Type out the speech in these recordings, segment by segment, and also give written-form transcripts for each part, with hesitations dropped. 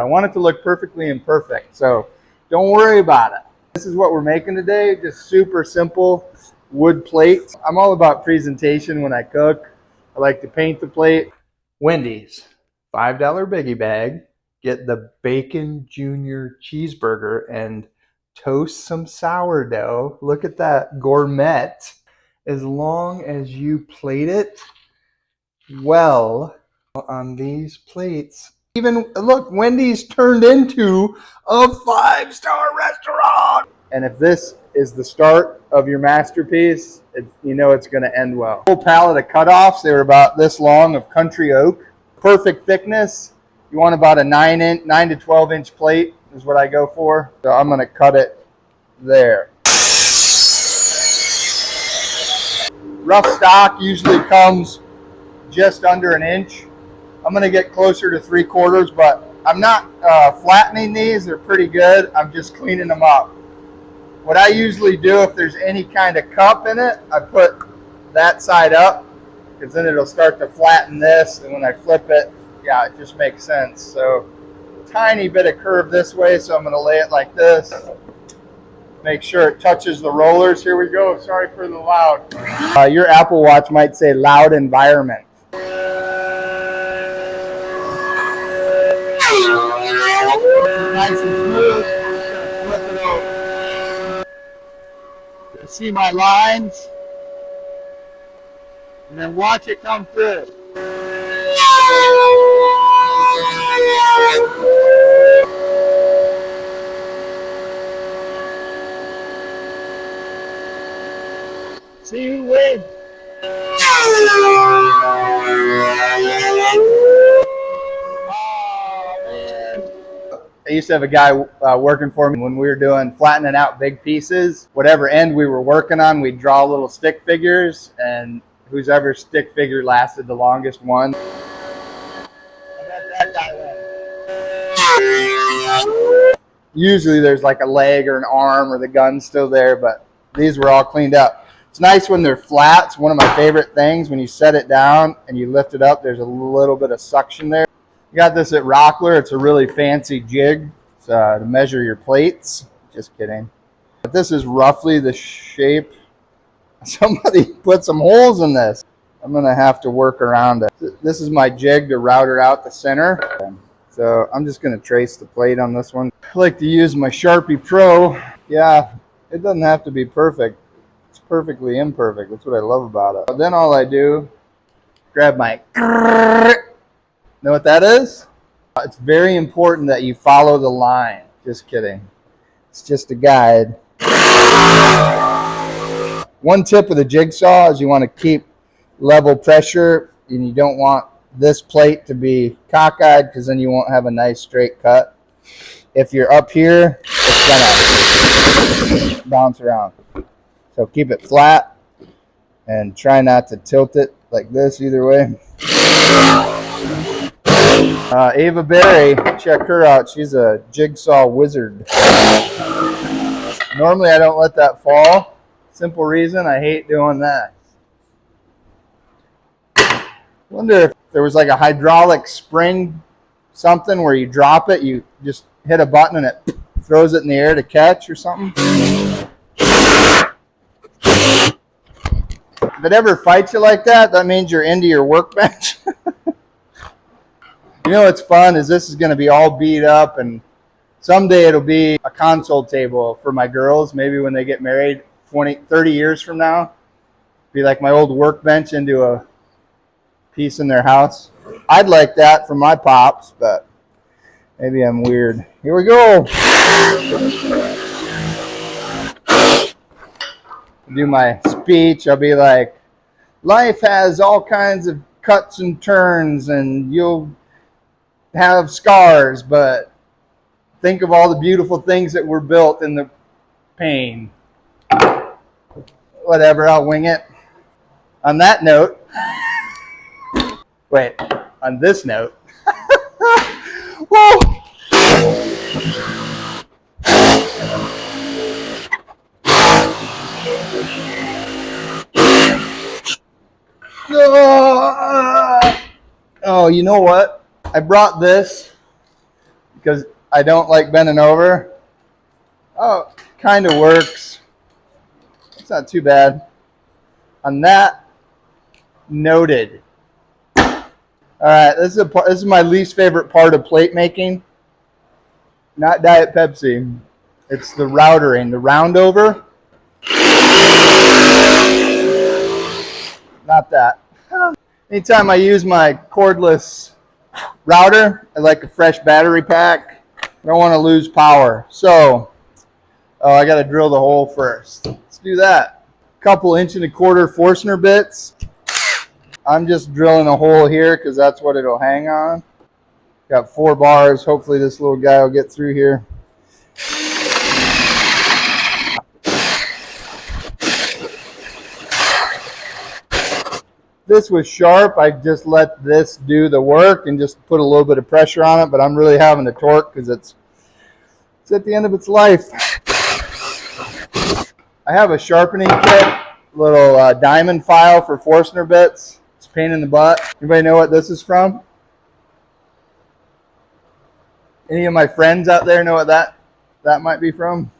I want it to look perfectly imperfect, so don't worry about it. This is what we're making today, just super simple wood plates. I'm all about presentation when I cook. I like to paint the plate. Wendy's, $5 biggie bag. Get the Bacon Junior cheeseburger and toast some sourdough. Look at that, gourmet. As long as you plate it well on these plates. Even, look, Wendy's turned into a 5-star restaurant. And if this is the start of your masterpiece, you know it's going to end well. Whole pallet of cutoffs. They were about this long of country oak. Perfect thickness. You want about a 9 to 12 inch plate is what I go for. So I'm going to cut it there. Rough stock usually comes just under an inch. I'm going to get closer to 3/4, but I'm not flattening these. They're pretty good. I'm just cleaning them up. What I usually do, if there's any kind of cup in it, I put that side up, because then it'll start to flatten this, and when I flip it, yeah, it just makes sense. So tiny bit of curve this way, so I'm going to lay it like this. Make sure it touches the rollers. Here we go. Sorry for the loud. Your Apple Watch might say loud environment. Nice and smooth. Flip it over. See my lines, and then watch it come through. See who wins. I used to have a guy working for me when we were doing flattening out big pieces. Whatever end we were working on, we'd draw little stick figures, and whoever stick figure lasted the longest won. Usually there's like a leg or an arm or the gun's still there, but these were all cleaned up. It's nice when they're flat. It's one of my favorite things. When you set it down and you lift it up, there's a little bit of suction there. You got this at Rockler. It's a really fancy jig to measure your plates. Just kidding. But this is roughly the shape. Somebody put some holes in this. I'm going to have to work around it. This is my jig to router out the center. So I'm just going to trace the plate on this one. I like to use my Sharpie Pro. Yeah, it doesn't have to be perfect. It's perfectly imperfect. That's what I love about it. Then all I do, grab my... Know what that is? It's very important that you follow the line. Just kidding. It's just a guide. One tip with a jigsaw is you want to keep level pressure, and you don't want this plate to be cockeyed, because then you won't have a nice straight cut. If you're up here, it's gonna bounce around. So keep it flat and try not to tilt it like this either way. Ava Berry, check her out. She's a jigsaw wizard. Normally I don't let that fall. Simple reason, I hate doing that. Wonder if there was like a hydraulic spring, something where you drop it, you just hit a button and it throws it in the air to catch or something. If it ever fights you like that, that means you're into your workbench. You know what's fun is this is going to be all beat up, and someday it'll be a console table for my girls. Maybe when they get married 30 years from now, be like my old workbench into a piece in their house. I'd like that for my pops, but maybe I'm weird. Here we go. Do my speech. I'll be like, life has all kinds of cuts and turns, and you'll have scars, but think of all the beautiful things that were built in the pain. Whatever, I'll wing it. On that note, wait, on this note, whoa! Oh, you know what? I brought this because I don't like bending over. Oh, kind of works. It's not too bad. On that, noted. All right, this is my least favorite part of plate making. Not Diet Pepsi. It's the routering, the round over. Not that. Anytime I use my cordless router, I like a fresh battery pack. I don't want to lose power. So, I got to drill the hole first. Let's do that. Couple 1¼ Forstner bits. I'm just drilling a hole here because that's what it'll hang on. Got 4 bars. Hopefully this little guy will get through here. This was sharp. I just let this do the work and just put a little bit of pressure on it, but I'm really having to torque because it's at the end of its life. I have a sharpening kit, little diamond file for Forstner bits. It's a pain in the butt. Anybody know what this is from? Any of my friends out there know what that might be from?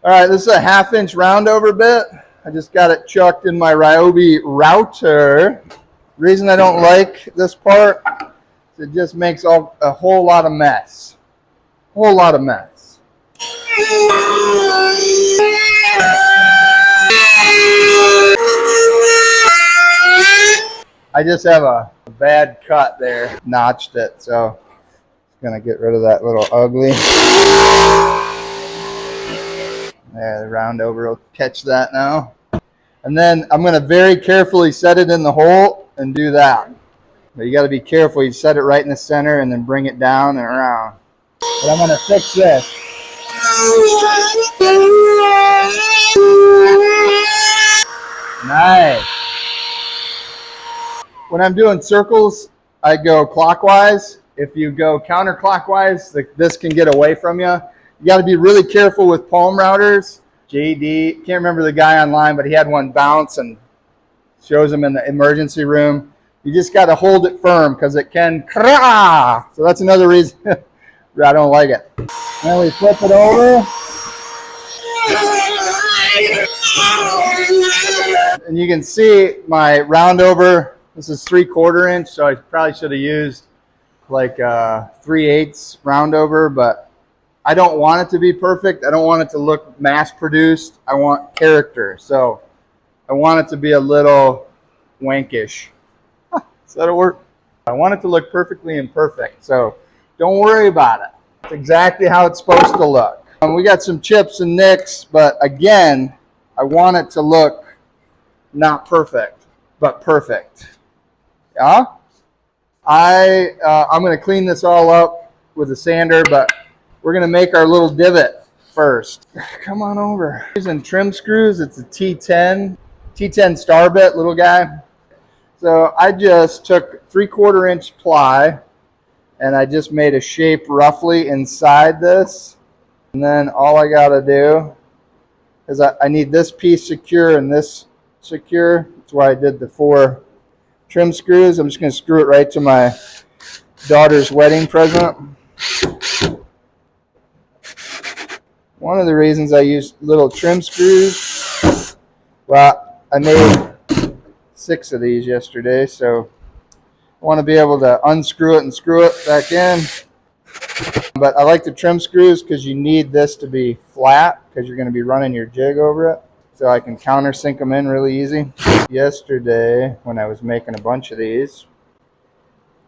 All right, this is a 1/2 inch roundover bit. I just got it chucked in my Ryobi router. The reason I don't like this part is it just makes a whole lot of mess. A whole lot of mess. I just have a bad cut there. Notched it, so I'm going to get rid of that little ugly. There, the roundover will catch that now. And then I'm going to very carefully set it in the hole and do that. But you got to be careful. You set it right in the center and then bring it down and around. But I'm going to fix this. Nice. When I'm doing circles, I go clockwise. If you go counterclockwise, this can get away from you. You got to be really careful with palm routers. JD, can't remember the guy online, but he had one bounce and shows them in the emergency room. You just got to hold it firm because it can crack. So that's another reason I don't like it. Then we flip it over. And you can see my roundover. This is 3/4 inch, so I probably should have used like 3/8 roundover, but I don't want it to be perfect. I don't want it to look mass produced. I want character. So I want it to be a little wankish. So that'll work. I want it to look perfectly imperfect. So don't worry about it. It's exactly how it's supposed to look. We got some chips and nicks, but again, I want it to look not perfect, but perfect. Yeah? I'm going to clean this all up with a sander, but we're going to make our little divot first. Come on over. Using trim screws. It's a T10 star bit, little guy. So I just took 3/4 inch ply and I just made a shape roughly inside this. And then all I got to do is I need this piece secure and this secure. That's why I did the 4 trim screws. I'm just going to screw it right to my daughter's wedding present. One of the reasons I use little trim screws, well, I made 6 of these yesterday, so I want to be able to unscrew it and screw it back in. But I like the trim screws because you need this to be flat because you're going to be running your jig over it. So I can countersink them in really easy. Yesterday, when I was making a bunch of these,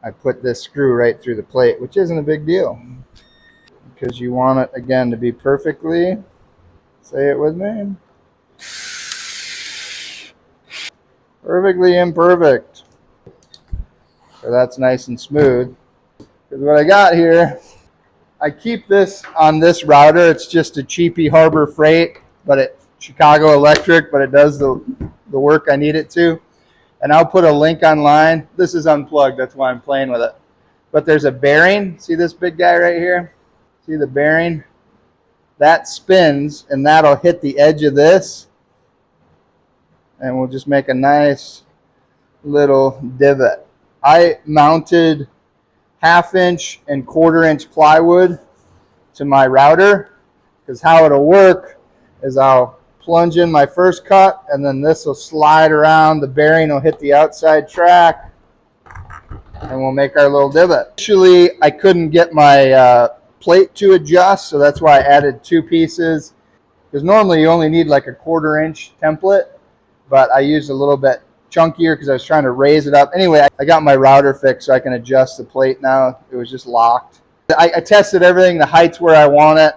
I put this screw right through the plate, which isn't a big deal. Because you want it, again, to be perfectly, say it with me, perfectly imperfect. So that's nice and smooth. Because what I got here, I keep this on this router. It's just a cheapy Harbor Freight, but Chicago Electric, but it does the work I need it to. And I'll put a link online. This is unplugged, that's why I'm playing with it. But there's a bearing. See this big guy right here? See the bearing? That spins, and that'll hit the edge of this. And we'll just make a nice little divot. I mounted 1/2 inch and 1/4 inch plywood to my router, because how it'll work is I'll plunge in my first cut, and then this will slide around, the bearing will hit the outside track, and we'll make our little divot. Actually, I couldn't get my plate to adjust, so that's why I added 2 pieces, because normally you only need like a 1/4 inch template, but I used a little bit chunkier because I was trying to raise it up. Anyway, I got my router fixed so I can adjust the plate now. It was just locked. I tested everything, the height's where I want it.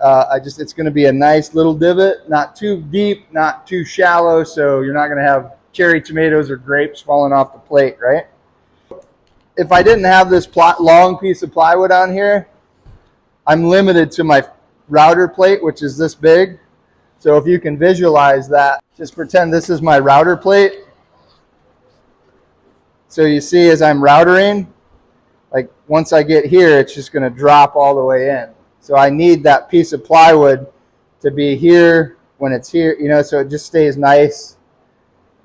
It's going to be a nice little divot, not too deep, not too shallow, so you're not going to have cherry tomatoes or grapes falling off the plate, right? If I didn't have this long piece of plywood on here, I'm limited to my router plate, which is this big. So if you can visualize that, just pretend this is my router plate. So you see as I'm routering, like once I get here, it's just going to drop all the way in. So I need that piece of plywood to be here when it's here, you know, so it just stays nice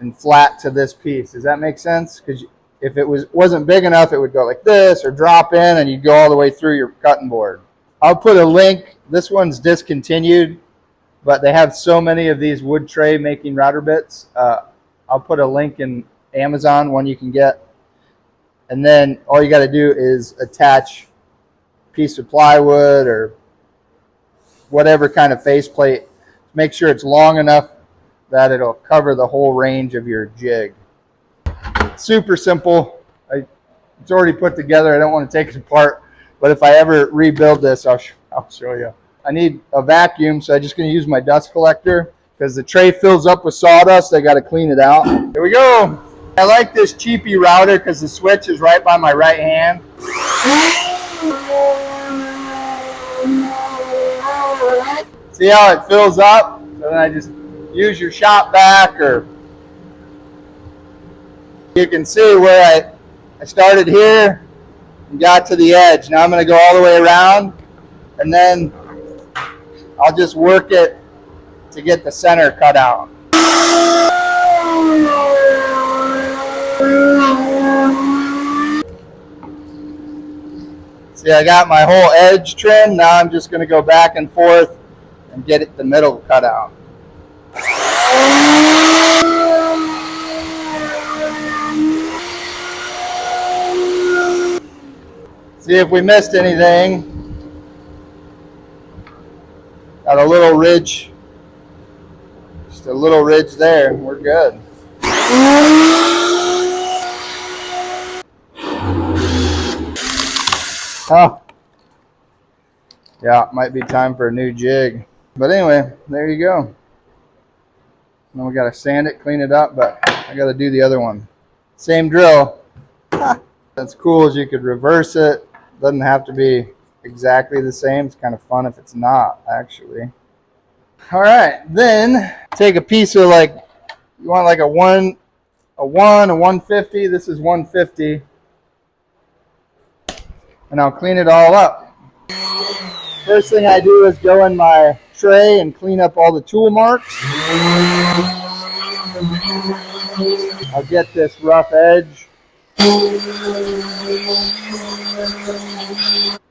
and flat to this piece. Does that make sense? Because if it wasn't big enough, it would go like this or drop in and you'd go all the way through your cutting board. I'll put a link. This one's discontinued, but they have so many of these wood tray making router bits. I'll put a link in Amazon, one you can get. And then all you got to do is attach piece of plywood or whatever kind of faceplate. Make sure it's long enough that it'll cover the whole range of your jig. Super simple. It's already put together. I don't want to take it apart, but if I ever rebuild this, I'll show you. I need a vacuum, so I'm just going to use my dust collector because the tray fills up with sawdust. I got to clean it out. Here we go. I like this cheapy router because the switch is right by my right hand. See how it fills up? So then I just use your shop vac, or you can see where I started here and got to the edge. Now I'm going to go all the way around, and then I'll just work it to get the center cut out. See, I got my whole edge trimmed. Now I'm just going to go back and forth and get the middle cut out. See if we missed anything. Got a little ridge. Just a little ridge there. We're good. Oh, yeah, might be time for a new jig. But anyway, there you go. Now we got to sand it, clean it up, but I got to do the other one. Same drill. That's cool as you could reverse it. Doesn't have to be exactly the same. It's kind of fun if it's not, actually. All right, then take a piece of, like, you want like a 150. This is 150. And I'll clean it all up. First thing I do is go in my tray and clean up all the tool marks. I'll get this rough edge.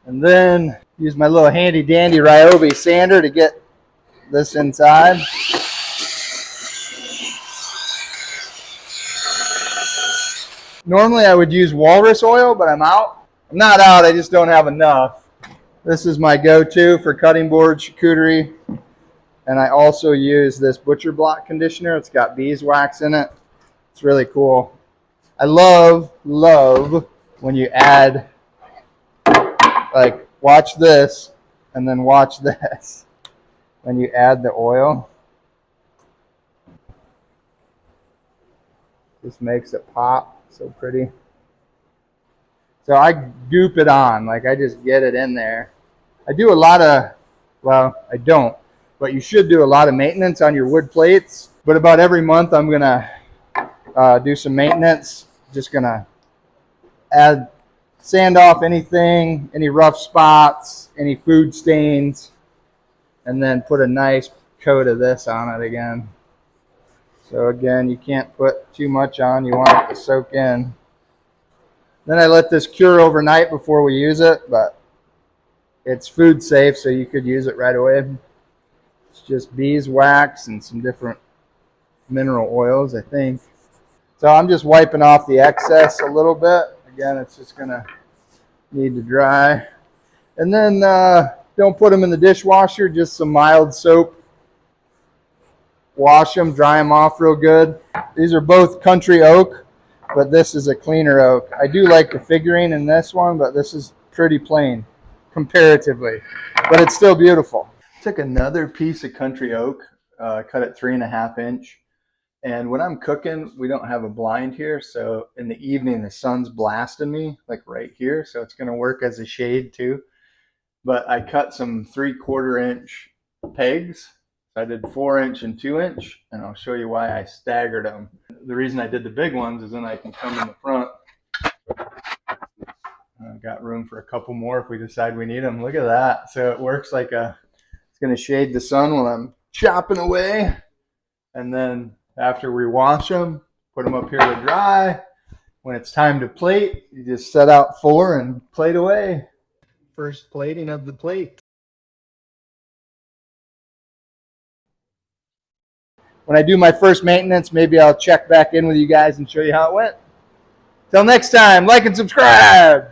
And then use my little handy dandy Ryobi sander to get this inside. Normally I would use walrus oil, but I'm out. I'm not out, I just don't have enough. This is my go-to for cutting board charcuterie. And I also use this butcher block conditioner. It's got beeswax in it. It's really cool. I love when you add, like, watch this and then watch this. When you add the oil, this makes it pop so pretty. So I goop it on, like I just get it in there. I do a lot of, well, I don't, but you should do a lot of maintenance on your wood plates. But about every month I'm gonna do some maintenance. Just gonna sand off anything, any rough spots, any food stains, and then put a nice coat of this on it again. So again, you can't put too much on, you want it to soak in. Then I let this cure overnight before we use it, but It's food safe, so you could use it right away. It's just beeswax and some different mineral oils, I think. So I'm just wiping off the excess a little bit. Again, it's just gonna need to dry. And then don't put them in the dishwasher, just some mild soap. Wash them, dry them off real good. These are both country oak, but this is a cleaner oak. I do like the figurine in this one, but this is pretty plain comparatively, but it's still beautiful. Took another piece of country oak, cut it 3.5 inch. And when I'm cooking, we don't have a blind here. So in the evening, the sun's blasting me like right here. So it's going to work as a shade too. But I cut some 3/4 inch pegs. I did 4 inch and 2 inch, and I'll show you why I staggered them. The reason I did the big ones is then I can come in the front. I've got room for a couple more if we decide we need them. Look at that. So it works like it's going to shade the sun while I'm chopping away. And then after we wash them, put them up here to dry. When it's time to plate, you just set out 4 and plate away. First plating of the plate. When I do my first maintenance, maybe I'll check back in with you guys and show you how it went. Till next time, like and subscribe.